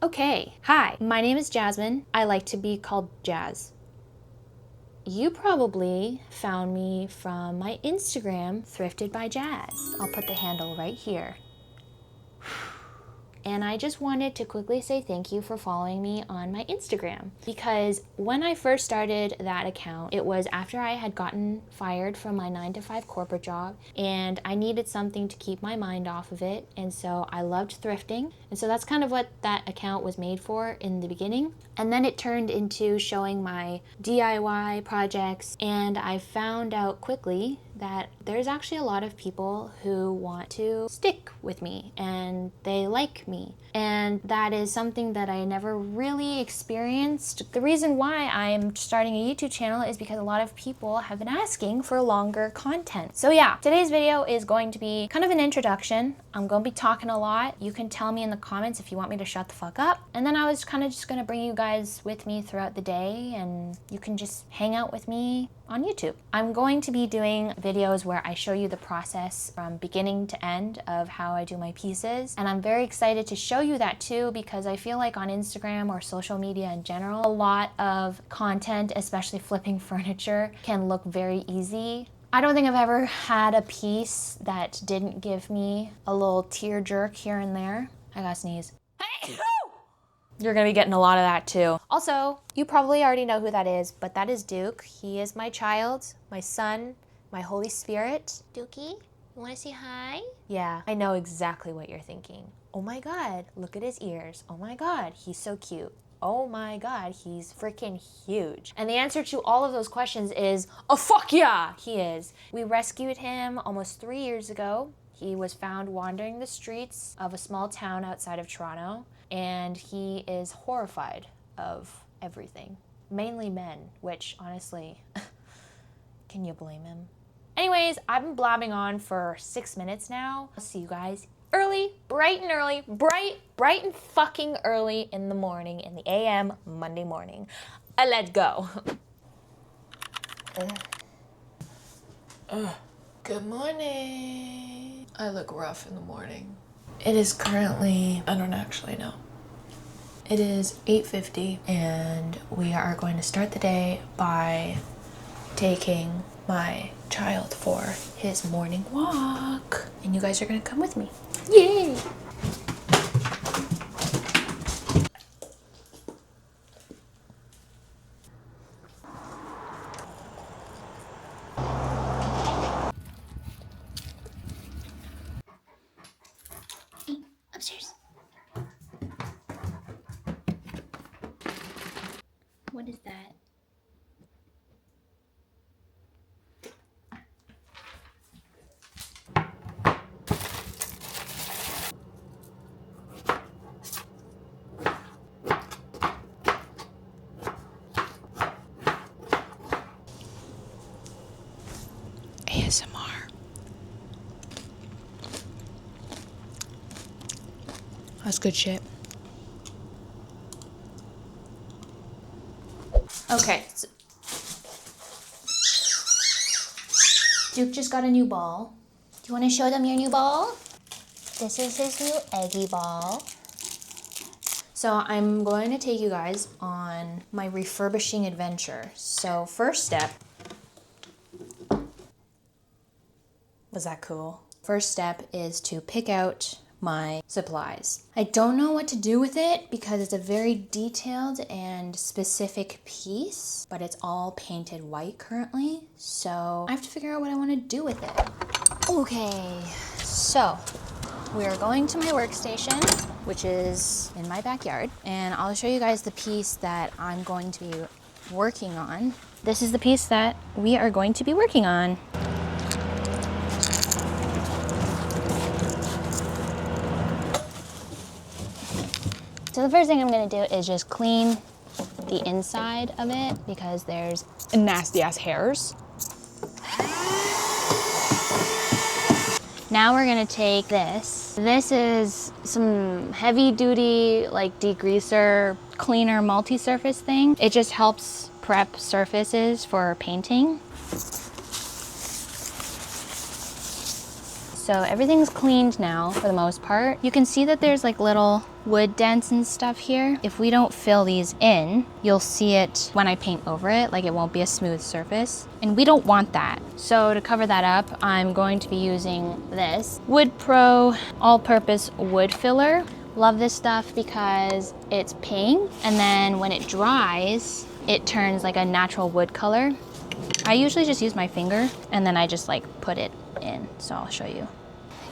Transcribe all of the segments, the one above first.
Okay, hi, my name is Jasmine. I like to be called Jazz. You probably found me from my Instagram, Thrifted by Jazz. I'll put the handle right here. And I just wanted to quickly say thank you for following me on my Instagram, because when I first started that account, it was after I had gotten fired from my 9-to-5 corporate job and I needed something to keep my mind off of it. And so I loved thrifting. And so that's kind of what that account was made for in the beginning. And then it turned into showing my DIY projects, and I found out quickly that there's actually a lot of people who want to stick with me and they like me. And that is something that I never really experienced. The reason why I'm starting a YouTube channel is because a lot of people have been asking for longer content. So yeah, today's video is going to be kind of an introduction. I'm going to be talking a lot. You can tell me in the comments if you want me to shut the fuck up. And then I was kind of just going to bring you guys with me throughout the day, and you can just hang out with me on YouTube. I'm going to be doing videos where I show you the process from beginning to end of how I do my pieces. And I'm very excited to show you that too, because I feel like on Instagram or social media in general, a lot of content, especially flipping furniture, can look very easy. I don't think I've ever had a piece that didn't give me a little tear jerk here and there. I gotta sneeze. You're gonna be getting a lot of that too. Also, you probably already know who that is, but that is Duke. He is my child, my son, my Holy Spirit. Dukey, you wanna say hi? Yeah, I know exactly what you're thinking. Oh my God, look at his ears. Oh my God, he's so cute. Oh my God, he's freaking huge. And the answer to all of those questions is, oh fuck yeah, he is. We rescued him almost 3 years ago. He was found wandering the streets of a small town outside of Toronto, and he is horrified of everything, mainly men, which honestly, can you blame him? Anyways, I've been blabbing on for 6 minutes now. I'll see you guys early, bright and fucking early in the morning, in the AM Monday morning. Let's go. Good morning. I look rough in the morning. It is currently, I don't actually know. It is 8:50 and we are going to start the day by taking my child for his morning walk. And you guys are gonna come with me. Yay! Upstairs. What is that? ASMR. That's good shit. Okay, so Duke just got a new ball. Do you want to show them your new ball? This is his new eggy ball. So I'm going to take you guys on my refurbishing adventure. So first step, was that cool? First step is to pick out my supplies. I don't know what to do with it because it's a very detailed and specific piece, but it's all painted white currently. So I have to figure out what I want to do with it. Okay, so we are going to my workstation, which is in my backyard, and I'll show you guys the piece that I'm going to be working on. This is the piece that we are going to be working on. So the first thing I'm gonna do is just clean the inside of it because there's nasty ass hairs. Now we're gonna take this. This is some heavy duty like degreaser, cleaner, multi-surface thing. It just helps prep surfaces for painting. So everything's cleaned now for the most part. You can see that there's like little wood dents and stuff here. If we don't fill these in, you'll see it when I paint over it, like it won't be a smooth surface. And we don't want that. So to cover that up, I'm going to be using this Wood Pro all-purpose wood filler. Love this stuff because it's pink, and then when it dries, it turns like a natural wood color. I usually just use my finger and then I just like put it in, so I'll show you.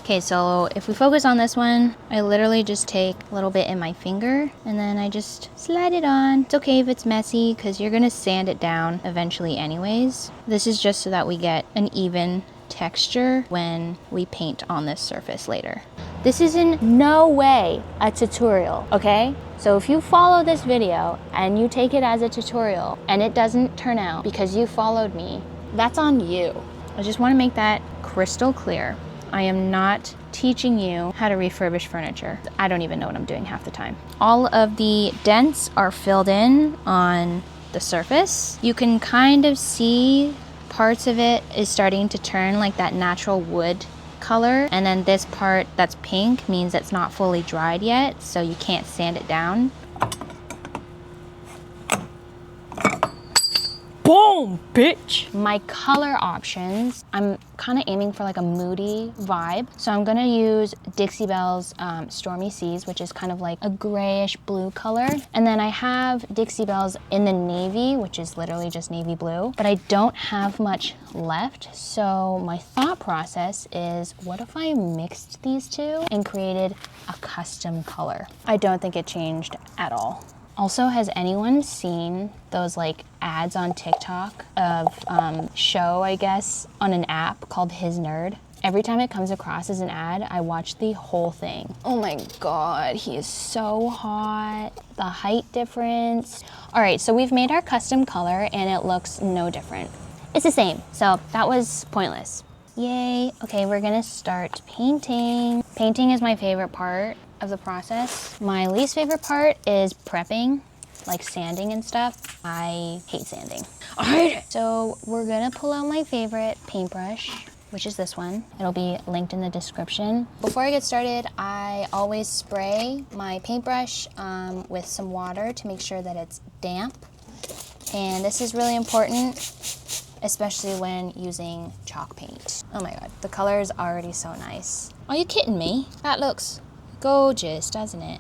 Okay, so if we focus on this one, I literally just take a little bit in my finger and then I just slide it on. It's okay if it's messy because you're gonna sand it down eventually anyways. This is just so that we get an even texture when we paint on this surface later. This is in no way a tutorial, okay? So if you follow this video and you take it as a tutorial and it doesn't turn out because you followed me, that's on you. I just want to make that crystal clear. I am not teaching you how to refurbish furniture. I don't even know what I'm doing half the time. All of the dents are filled in on the surface. You can kind of see parts of it is starting to turn like that natural wood color, and then this part that's pink means it's not fully dried yet, so you can't sand it down. Boom, bitch! My color options, I'm kind of aiming for like a moody vibe. So I'm gonna use Dixie Belle's Stormy Seas, which is kind of like a grayish blue color. And then I have Dixie Belle's in the navy, which is literally just navy blue, but I don't have much left. So my thought process is, what if I mixed these two and created a custom color? I don't think it changed at all. Also, has anyone seen those like ads on TikTok of show, I guess, on an app called His Nerd? Every time it comes across as an ad, I watch the whole thing. Oh my God, he is so hot. The height difference. All right, so we've made our custom color and it looks no different. It's the same, so that was pointless. Yay, okay, we're gonna start painting. Painting is my favorite part of the process. My least favorite part is prepping, like sanding and stuff. I hate sanding. I hate it. So we're gonna pull out my favorite paintbrush, which is this one. It'll be linked in the description. Before I get started, I always spray my paintbrush with some water to make sure that it's damp. And this is really important, especially when using chalk paint. Oh my God, the color is already so nice. Are you kidding me? That looks gorgeous, doesn't it?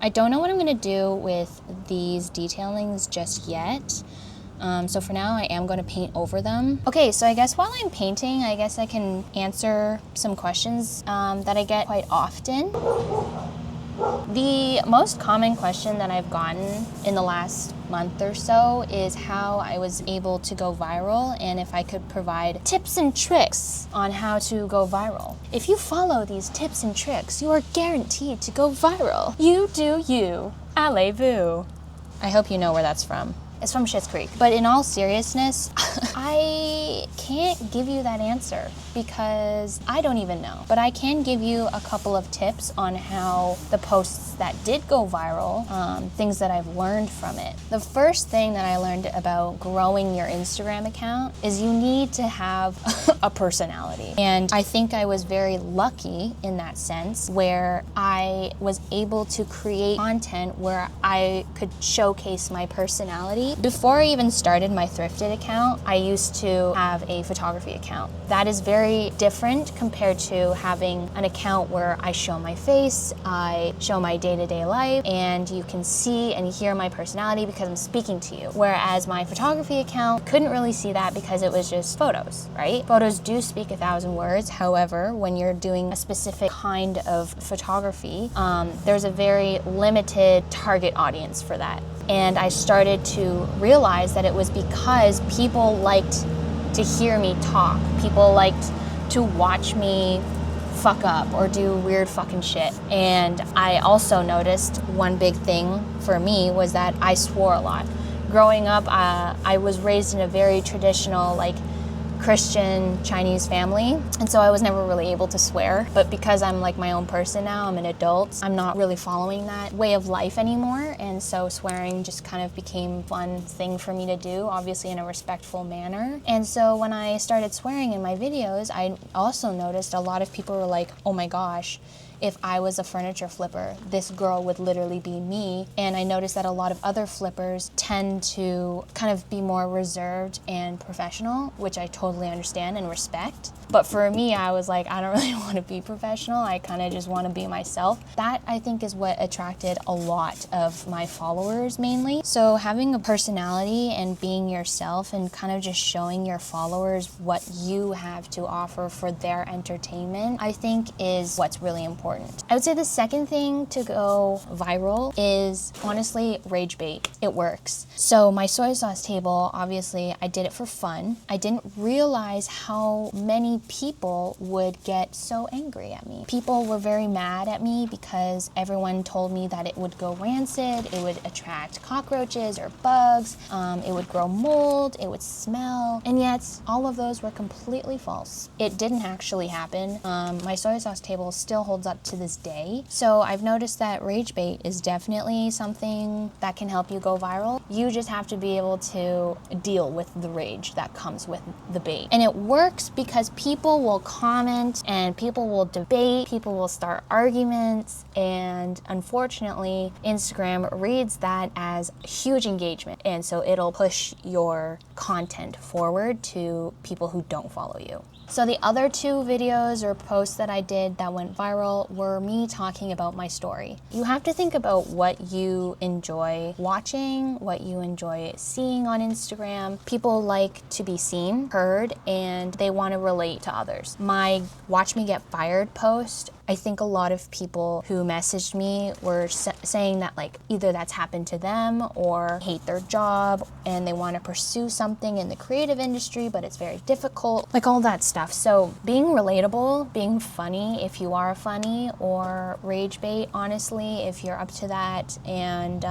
I don't know what I'm gonna do with these detailings just yet. So for now, I am gonna paint over them. Okay, so I guess while I'm painting, I guess I can answer some questions that I get quite often. The most common question that I've gotten in the last month or so is how I was able to go viral and if I could provide tips and tricks on how to go viral. If you follow these tips and tricks, you are guaranteed to go viral. You do you. Allez-vous. I hope you know where that's from. It's from Schitt's Creek. But in all seriousness, I can't give you that answer because I don't even know. But I can give you a couple of tips on how the posts that did go viral, things that I've learned from it. The first thing that I learned about growing your Instagram account is you need to have a personality. And I think I was very lucky in that sense where I was able to create content where I could showcase my personality. Before I even started my thrifted account, I used to have a photography account. That is very different compared to having an account where I show my face, I show my day-to-day life, and you can see and hear my personality because I'm speaking to you. Whereas my photography account couldn't really see that because it was just photos, right? Photos do speak 1,000 words. However, when you're doing a specific kind of photography, there's a very limited target audience for that. And I started to realize that it was because people liked to hear me talk. People liked to watch me fuck up or do weird fucking shit. And I also noticed one big thing for me was that I swore a lot. Growing up, I was raised in a very traditional, like, Christian Chinese family, and so I was never really able to swear. But because I'm like my own person now, I'm an adult, I'm not really following that way of life anymore, and so swearing just kind of became a fun thing for me to do, obviously in a respectful manner. And so when I started swearing in my videos, I also noticed a lot of people were like, oh my gosh, if I was a furniture flipper, this girl would literally be me. And I noticed that a lot of other flippers tend to kind of be more reserved and professional, which I totally understand and respect. But for me, I was like, I don't really want to be professional. I kind of just want to be myself. That, I think, is what attracted a lot of my followers mainly. So having a personality and being yourself and kind of just showing your followers what you have to offer for their entertainment, I think is what's really important. I would say the second thing to go viral is honestly rage bait. It works. So my soy sauce table, obviously I did it for fun. I didn't realize how many people would get so angry at me. People were very mad at me because everyone told me that it would go rancid, it would attract cockroaches or bugs, it would grow mold, it would smell, and yet all of those were completely false. It didn't actually happen. My soy sauce table still holds up to this day. So I've noticed that rage bait is definitely something that can help you go viral. You just have to be able to deal with the rage that comes with the bait. And it works because people will comment and people will debate, people will start arguments, and unfortunately Instagram reads that as huge engagement, and so it'll push your content forward to people who don't follow you. So the other two videos or posts that I did that went viral were me talking about my story. You have to think about what you enjoy watching, what you enjoy seeing on Instagram. People like to be seen, heard, and they want to relate to others. My Watch Me Get Fired post, I think a lot of people who messaged me were saying that like either that's happened to them or hate their job and they want to pursue something in the creative industry, but it's very difficult, like all that stuff. So being relatable, being funny if you are funny, or rage bait, honestly, if you're up to that. And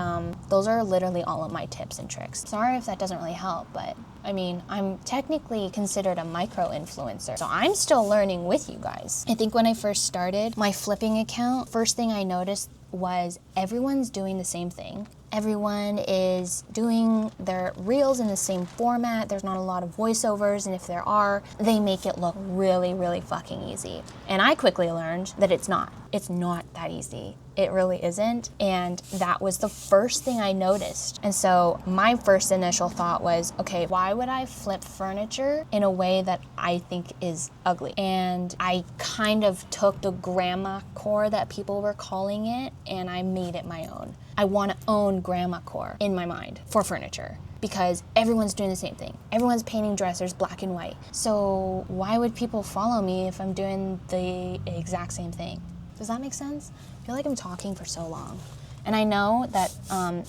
those are literally all of my tips and tricks. Sorry if that doesn't really help, but I mean, I'm technically considered a micro influencer, so I'm still learning with you guys. I think when I first started my flipping account, first thing I noticed was everyone's doing the same thing. Everyone is doing their reels in the same format. There's not a lot of voiceovers, and if there are, they make it look really, really fucking easy. And I quickly learned that it's not. It's not that easy. It really isn't. And that was the first thing I noticed. And so my first initial thought was, okay, why would I flip furniture in a way that I think is ugly? And I kind of took the grandma core that people were calling it, and I made it my own. I want to own grandma core in my mind for furniture, because everyone's doing the same thing. Everyone's painting dressers black and white. So why would people follow me if I'm doing the exact same thing? Does that make sense? I feel like I'm talking for so long. And I know that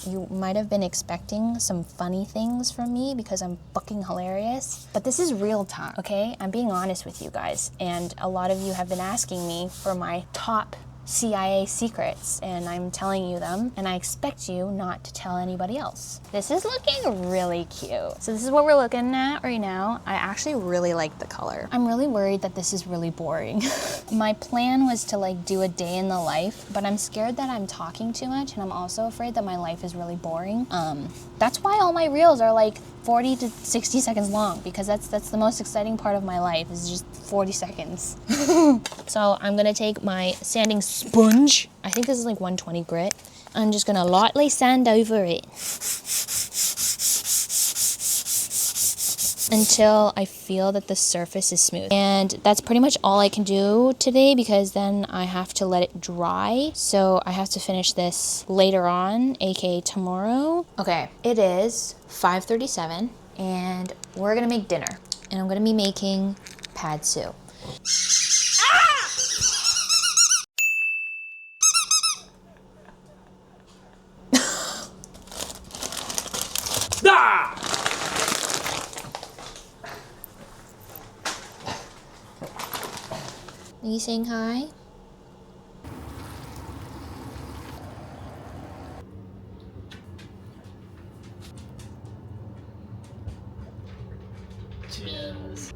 you might have been expecting some funny things from me because I'm fucking hilarious, but this is real talk, okay? I'm being honest with you guys. And a lot of you have been asking me for my top CIA secrets, and I'm telling you them, and I expect you not to tell anybody else. This is looking really cute. So this is what we're looking at right now. I actually really like the color. I'm really worried that this is really boring. My plan was to like do a day in the life, but I'm scared that I'm talking too much, and I'm also afraid that my life is really boring. That's why all my reels are like 40 to 60 seconds long, because that's the most exciting part of my life, is just 40 seconds. So I'm gonna take my sanding sponge. I think this is like 120 grit. I'm just gonna lightly sand over it until I feel that the surface is smooth. And that's pretty much all I can do today, because then I have to let it dry. So I have to finish this later on, aka tomorrow. Okay, it is 5:37 and we're gonna make dinner. And I'm gonna be making pad see ew. Are you saying hi? Cheers.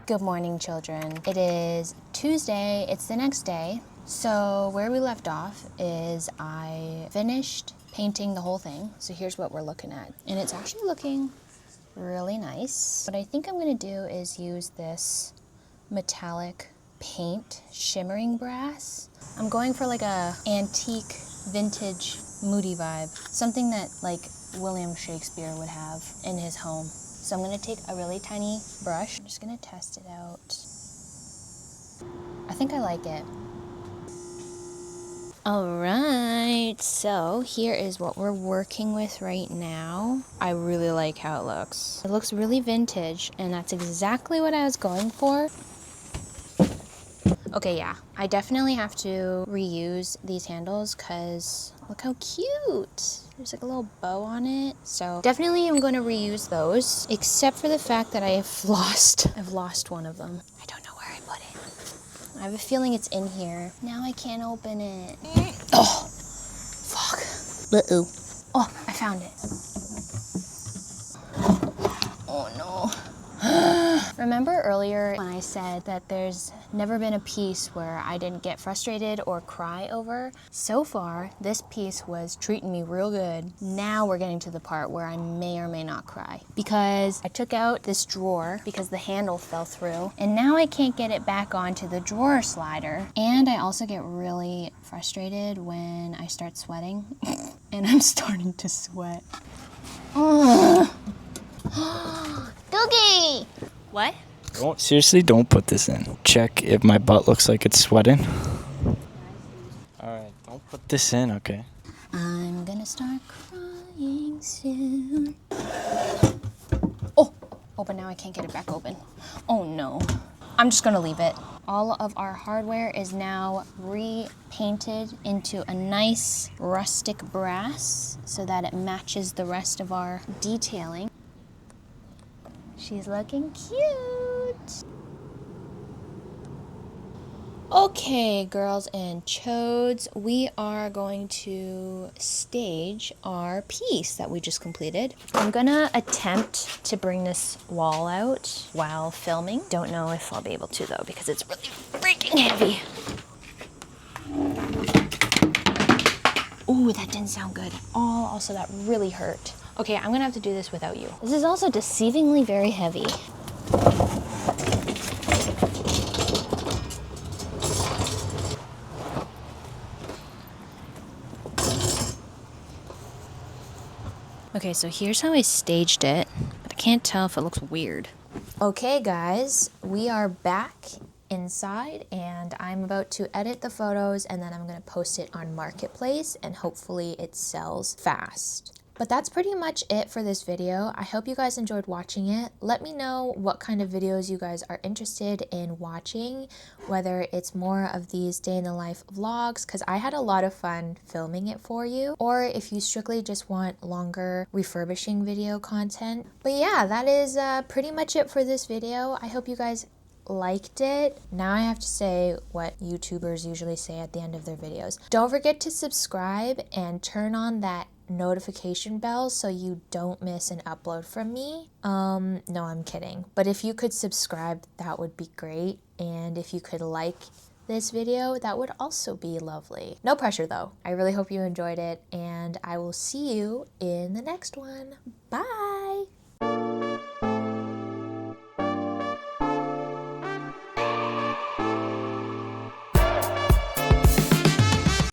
Good morning, children. It is Tuesday, it's the next day. So where we left off is I finished painting the whole thing. So here's what we're looking at. And it's actually looking really nice. What I think I'm gonna do is use this metallic paint shimmering brass. I'm going for like a antique, vintage, moody vibe. Something that like William Shakespeare would have in his home. So I'm gonna take a really tiny brush. I'm just gonna test it out. I think I like it. All right, so here is what we're working with right now. I really like how it looks. It looks really vintage, and that's exactly what I was going for. Okay, yeah, I definitely have to reuse these handles because look how cute. There's like a little bow on it. So definitely I'm going to reuse those, except for the fact that I've lost one of them. I don't know where I put it. I have a feeling it's in here. Now I can't open it. Oh, fuck. Uh-oh. Oh, I found it. Oh no. Remember earlier when I said that there's never been a piece where I didn't get frustrated or cry over? So far, this piece was treating me real good. Now we're getting to the part where I may or may not cry. Because I took out this drawer because the handle fell through, and now I can't get it back onto the drawer slider. And I also get really frustrated when I start sweating, and I'm starting to sweat. Doogie! What? Seriously, don't put this in. Check if my butt looks like it's sweating. Alright, don't put this in, okay? I'm gonna start crying soon. Oh, but now I can't get it back open. Oh no. I'm just gonna leave it. All of our hardware is now repainted into a nice rustic brass so that it matches the rest of our detailing. She's looking cute. Okay, girls and chodes, we are going to stage our piece that we just completed. I'm gonna attempt to bring this wall out while filming. Don't know if I'll be able to though, because it's really freaking heavy. Ooh, that didn't sound good at all. Also, that really hurt. Okay, I'm gonna have to do this without you. This is also deceivingly very heavy. Okay, so here's how I staged it, but I can't tell if it looks weird. Okay, guys, we are back inside, and I'm about to edit the photos, and then I'm gonna post it on Marketplace, and hopefully it sells fast. But that's pretty much it for this video. I hope you guys enjoyed watching it. Let me know what kind of videos you guys are interested in watching, whether it's more of these day in the life vlogs, because I had a lot of fun filming it for you, or if you strictly just want longer refurbishing video content. But yeah, that is pretty much it for this video. I hope you guys liked it. Now I have to say what YouTubers usually say at the end of their videos. Don't forget to subscribe and turn on that notification bell so you don't miss an upload from me. No, I'm kidding. But if you could subscribe, that would be great. And if you could like this video, that would also be lovely. No pressure though. I really hope you enjoyed it, and I will see you in the next one. Bye!